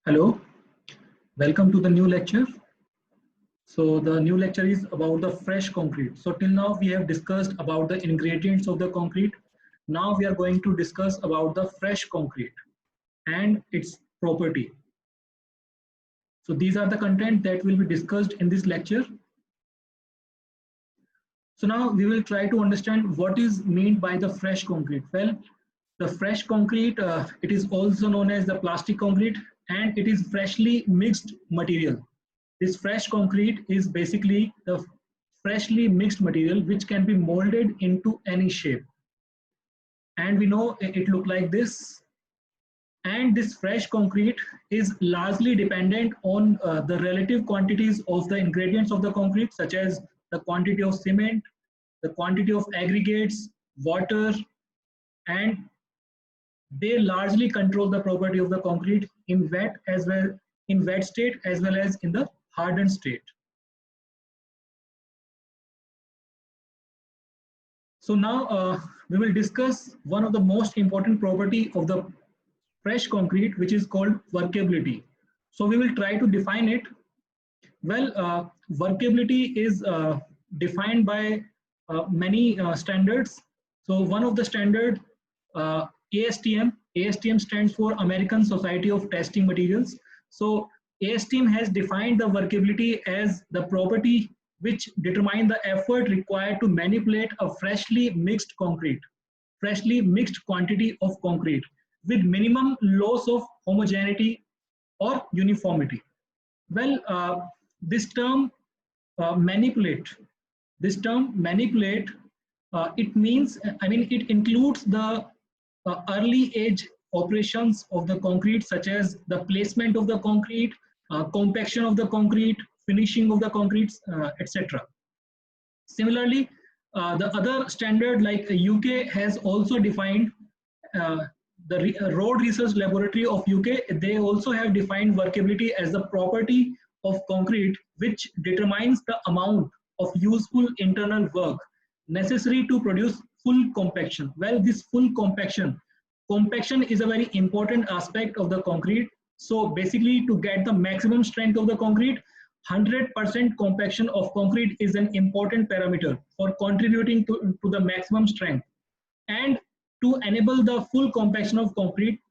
Hello, welcome to the new lecture. So the new lecture is about the fresh concrete. So till now we have discussed about the ingredients of the concrete. Now we are going to discuss about the fresh concrete and its property. So these are the content that will be discussed in this lecture. So now we will try to understand what is meant by the fresh concrete. Well, the fresh concrete, it is also known as the plastic concrete, and it is freshly mixed material. This fresh concrete is basically the freshly mixed material which can be molded into any shape. And we know it look like this. And this fresh concrete is largely dependent on the relative quantities of the ingredients of the concrete, such as the quantity of cement, the quantity of aggregates, water, and they largely control the property of the concrete in wet state as well as in the hardened state. So now we will discuss one of the most important property of the fresh concrete, which is called workability. So we will try to define it. Well, workability is defined by many standards. So one of the standard, ASTM stands for American Society of Testing Materials. So ASTM has defined the workability as the property which determine the effort required to manipulate a freshly mixed quantity of concrete with minimum loss of homogeneity or uniformity. Well, this term manipulate, it means, it includes the early age operations of the concrete, such as the placement of the concrete, compaction of the concrete, finishing of the concrete, etc. Similarly, the other standard like UK has also defined, the Road Research Laboratory of UK, they also have defined workability as the property of concrete which determines the amount of useful internal work necessary to produce full compaction. Well, this full compaction is a very important aspect of the concrete. So basically, to get the maximum strength of the concrete, 100% compaction of concrete is an important parameter for contributing to the maximum strength. And to enable the full compaction of concrete,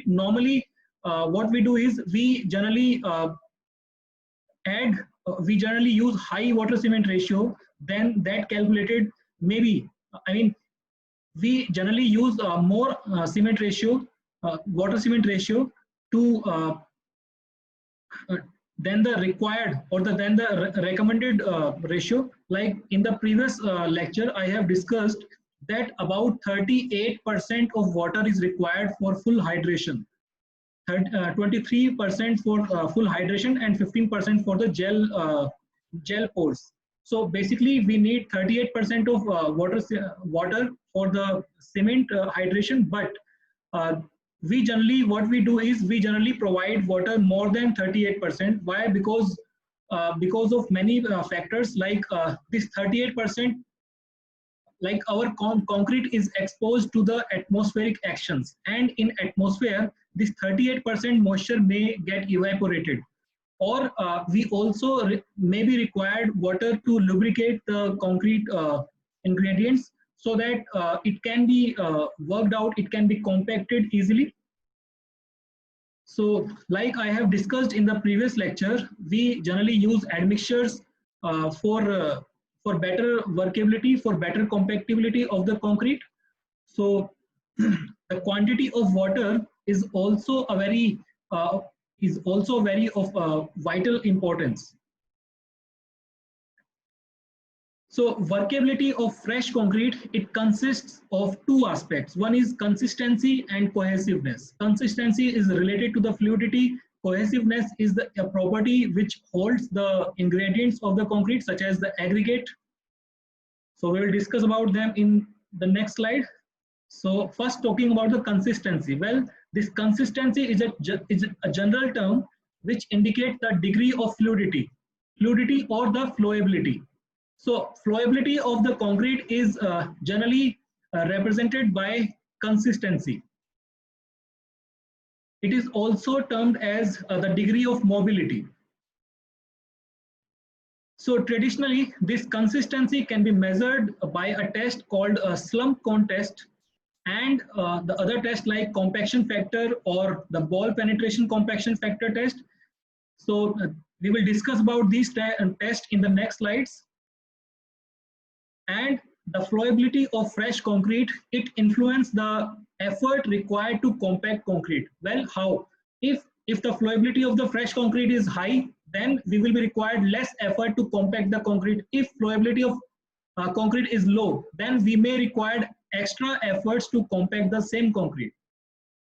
normally what we do is we generally use high water cement ratio than that calculated. Maybe, we generally use more cement ratio, water cement ratio to than the required or than the recommended ratio. Like in the previous lecture, I have discussed that about 38% of water is required for full hydration, 23% for full hydration, and 15% for the gel pores. So basically, we need 38% of water for the cement hydration, but what we do is we generally provide water more than 38%. Why? Because of many factors, like this 38%, like our concrete is exposed to the atmospheric actions, and in atmosphere this 38% moisture may get evaporated, or we also may be required water to lubricate the concrete ingredients so that it can be worked out, it can be compacted easily. So like I have discussed in the previous lecture, we generally use admixtures for better workability, for better compactability of the concrete. So the quantity of water is also a very of vital importance. So workability of fresh concrete, it consists of two aspects. One is consistency and cohesiveness. Consistency is related to the fluidity. Cohesiveness is a property which holds the ingredients of the concrete, such as the aggregate. So we will discuss about them in the next slide. So first, talking about the consistency. Well, this consistency is a general term which indicates the degree of fluidity or the flowability. So flowability of the concrete is generally represented by consistency. It is also termed as the degree of mobility. So traditionally, this consistency can be measured by a test called a slump cone test, and the other test like compaction factor or the ball penetration compaction factor test. So we will discuss about these tests in the next slides. And the flowability of fresh concrete, it influences the effort required to compact concrete. Well, how? If the flowability of the fresh concrete is high, then we will be required less effort to compact the concrete. If flowability of concrete is low, then we may require extra efforts to compact the same concrete.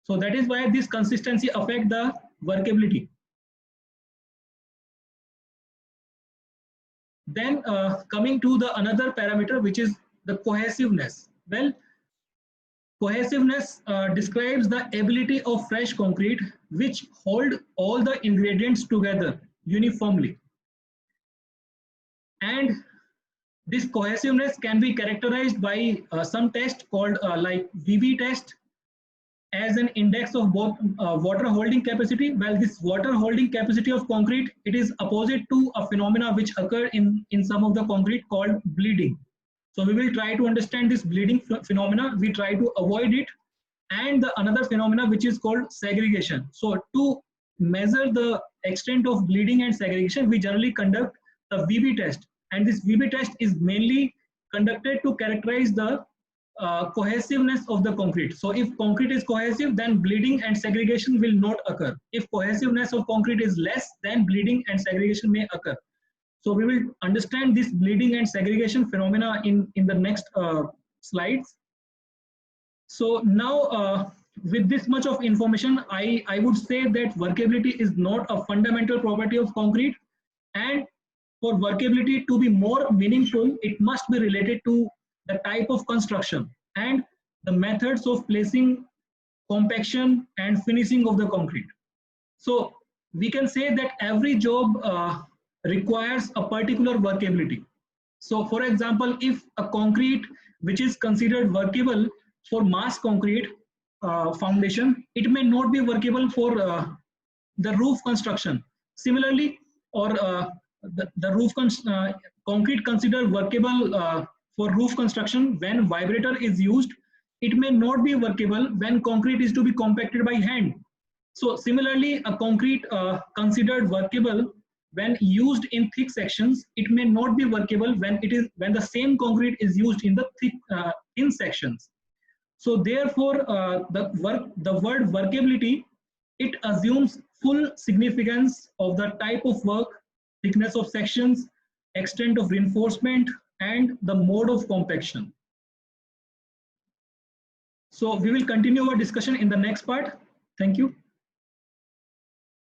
So that is why this consistency affects the workability. Then coming to the another parameter, which is the cohesiveness. Well, cohesiveness describes the ability of fresh concrete which hold all the ingredients together uniformly. And this cohesiveness can be characterized by some test called like VV test as an index of both water holding capacity. Well, this water holding capacity of concrete, it is opposite to a phenomena which occur in some of the concrete called bleeding. So we will try to understand this bleeding phenomena, we try to avoid it, and the another phenomena which is called segregation. So to measure the extent of bleeding and segregation, we generally conduct the VB test, and this VB test is mainly conducted to characterize the cohesiveness of the concrete. So if concrete is cohesive, then bleeding and segregation will not occur. If cohesiveness of concrete is less, then bleeding and segregation may occur. So we will understand this bleeding and segregation phenomena in the next slides. So now with this much of information, I would say that workability is not a fundamental property of concrete, and for workability to be more meaningful, it must be related to the type of construction and the methods of placing, compaction and finishing of the concrete. So we can say that every job requires a particular workability. So for example, if a concrete which is considered workable for mass concrete foundation, it may not be workable for the roof construction. Similarly, or the roof concrete considered workable for roof construction when vibrator is used, it may not be workable when concrete is to be compacted by hand. So similarly, a concrete considered workable when used in thick sections, it may not be workable when the same concrete is used in the thin sections. So therefore, the word workability, it assumes full significance of the type of work, thickness of sections, extent of reinforcement, and the mode of compaction. So we will continue our discussion in the next part. Thank you.